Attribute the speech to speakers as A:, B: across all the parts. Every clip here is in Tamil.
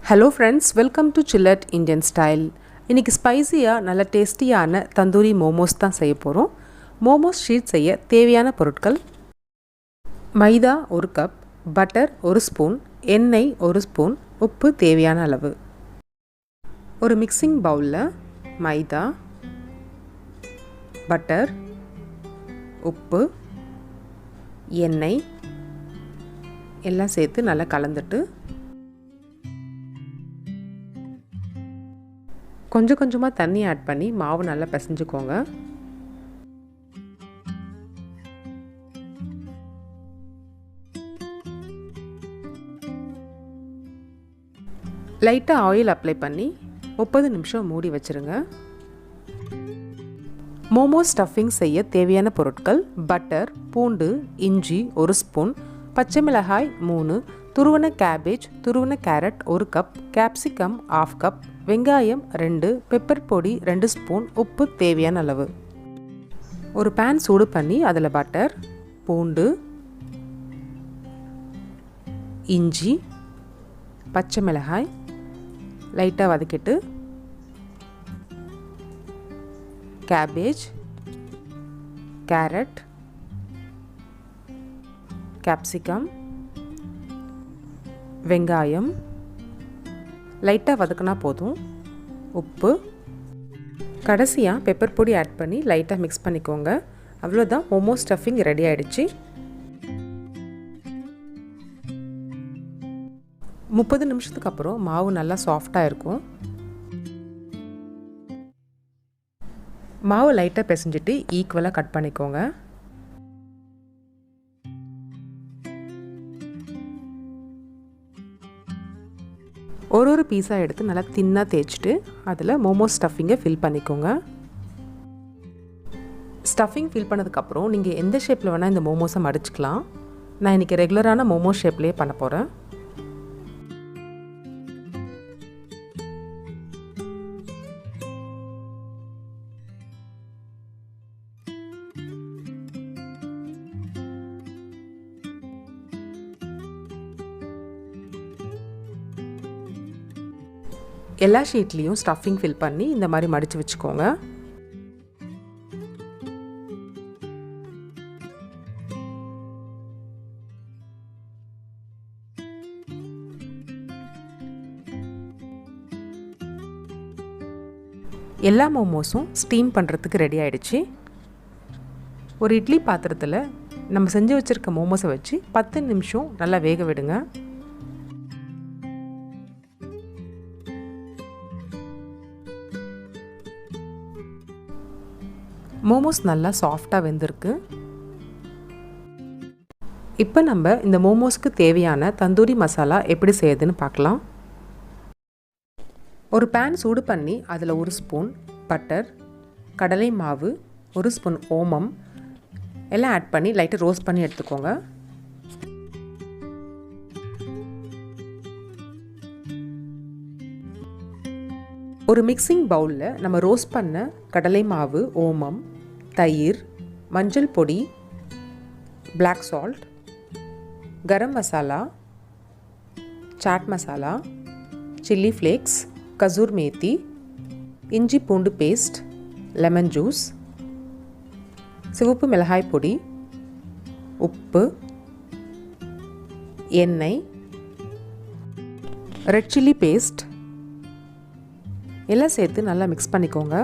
A: Hello friends, welcome to ChillatIndianstyle. இன்னைக்கு ஸ்பைசியா நல்ல டேஸ்டியான தந்தூரி மோமோஸ் தான் செய்ய போறோம். மோமோஸ் ஷீட் செய்ய தேவையான பொருட்கள்: மைதா 1 கப், பட்டர் 1 ஸ்பூன், எண்ணெய் 1 ஸ்பூன், உப்பு தேவையான அளவு. ஒரு மிக்சிங் பவுல்ல மைதா, பட்டர், உப்பு, எண்ணெய் எல்லாம் சேர்த்து நல்லா கலந்துட்டு கொஞ்சம் கொஞ்சமாக தண்ணி ஆட் பண்ணி மாவு நல்லா பிசைஞ்சுக்கோங்க. லைட்டாக ஆயில் அப்ளை பண்ணி 30 நிமிஷம் மூடி வச்சுருங்க. மோமோஸ் ஸ்டஃபிங் செய்ய தேவையான பொருட்கள்: பட்டர், பூண்டு, இஞ்சி 1 ஸ்பூன், பச்சை மிளகாய் 3, துருவன கேபேஜ், துருவன கேரட் 1 கப், கேப்சிகம் 1/2 கப், வெங்காயம் 2, பெப்பர் பொடி 2 ஸ்பூன், உப்பு தேவையான அளவு. ஒரு பேன் சூடு பண்ணி அதில் பட்டர், பூண்டு, இஞ்சி, பச்சை மிளகாய் லைட்டாக வதக்கிட்டு கேபேஜ், கேரட், கேப்சிகம், வெங்காயம் லைட்டாக வதக்கினா போதும். உப்பு, கடைசியாக பெப்பர் பொடி ஆட் பண்ணி லைட்டாக மிக்ஸ் பண்ணிக்கோங்க. அவ்வளோதான், மோமோ ஸ்டஃபிங் ரெடி ஆகிடுச்சு. 30 நிமிஷத்துக்கு அப்புறம் மாவு நல்லா சாஃப்டாக இருக்கும். மாவு லைட்டாக பிசைஞ்சிட்டு ஈக்குவலாக கட் பண்ணிக்கோங்க. ஒரு பீஸாக எடுத்து நல்லா தின்னாக தேய்ச்சிட்டு அதில் மோமோஸ் ஸ்டஃபிங்கை ஃபில் பண்ணிக்கோங்க. ஸ்டஃபிங் ஃபில் பண்ணதுக்கப்புறம் நீங்கள் எந்த ஷேப்பில் வேணால் இந்த மோமோஸை மடிச்சுக்கலாம். நான் இன்றைக்கி ரெகுலரான மோமோஸ் ஷேப்லேயே பண்ண போகிறேன். எல்லா ஷீட்லேயும் ஸ்டஃபிங் ஃபில் பண்ணி இந்த மாதிரி மடித்து வச்சுக்கோங்க. எல்லா மோமோஸும் ஸ்டீம் பண்ணுறதுக்கு ரெடி ஆகிடுச்சு. ஒரு இட்லி பாத்திரத்தில் நம்ம செஞ்சு வச்சுருக்க மோமோஸை வச்சு 10 நிமிஷம் நல்லா வேக விடுங்க. மோமோஸ் நல்லா சாஃப்டாக வெந்திருக்கு. இப்போ நம்ம இந்த மோமோஸ்க்கு தேவையான தந்தூரி மசாலா எப்படி செய்யுதுன்னு பார்க்கலாம். ஒரு பேன் சூடு பண்ணி அதில் 1 ஸ்பூன் பட்டர், கடலை மாவு, 1 ஸ்பூன் ஓமம் எல்லாம் ஆட் பண்ணி லைட்டாக ரோஸ்ட் பண்ணி எடுத்துக்கோங்க. ஒரு மிக்சிங் பவுலில் நம்ம ரோஸ்ட் பண்ண கடலை மாவு, ஓமம், தயிர், மஞ்சள் பொடி, BlackSalt, garam masala, chaat masala, chilli flakes, kasuri methi, இஞ்சி பூண்டு பேஸ்ட், லெமன் ஜூஸ், சிவப்பு மிளகாய் பொடி, உப்பு, எண்ணெய், ரெட்சில்லி பேஸ்ட் எல்லாம் சேர்த்து நல்லா மிக்ஸ் பண்ணிக்கோங்க.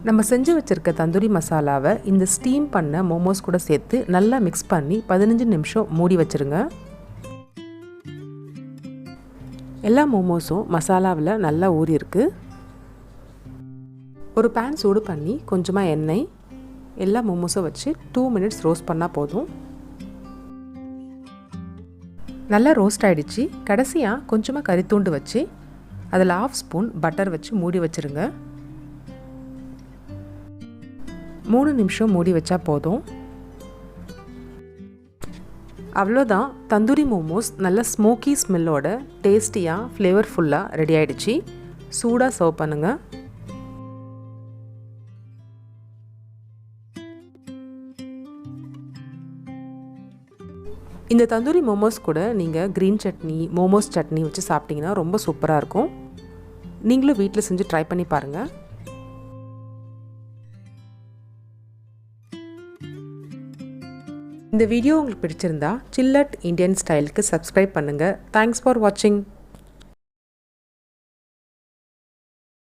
A: நம்ம செஞ்சு வச்சுருக்க தந்தூரி மசாலாவை இந்த ஸ்டீம் பண்ண மோமோஸ் கூட சேர்த்து நல்லா மிக்ஸ் பண்ணி 15 நிமிஷம் மூடி வச்சுருங்க. எல்லா மோமோஸும் மசாலாவில் நல்லா ஊறி இருக்கு. ஒரு பேன் சூடு பண்ணி கொஞ்சமாக எண்ணெய், எல்லா மோமோஸும் வச்சு 2 மினிட்ஸ் ரோஸ்ட் பண்ணால் போதும். நல்லா ரோஸ்ட் ஆகிடுச்சு. கடைசியாக கொஞ்சமாக கறித்தூண்டு வச்சு அதில் 1/2 ஸ்பூன் பட்டர் வச்சு மூடி வச்சுருங்க. 3 நிமிஷம் மூடி வச்சா போதும். அவ்வளோதான், தந்தூரி மோமோஸ் நல்ல ஸ்மோக்கி ஸ்மெல்லோட டேஸ்டியாக ஃப்ளேவர்ஃபுல்லாக ரெடி ஆகிடுச்சு. சூடாக சர்வ் பண்ணுங்கள். இந்த தந்தூரி மோமோஸ் கூட நீங்கள் க்ரீன் சட்னி மோமோஸ் சட்னி வச்சு சாப்பிட்டிங்கன்னா ரொம்ப சூப்பராக இருக்கும். நீங்களும் வீட்டில் செஞ்சு ட்ரை பண்ணி பாருங்கள். இந்த வீடியோ உங்களுக்கு பிடிச்சிருந்தா சில்லட் இந்தியன் ஸ்டைலுக்கு சப்ஸ்கிரைப் பண்ணுங்கள். தேங்க்ஸ் ஃபார் வாட்சிங்.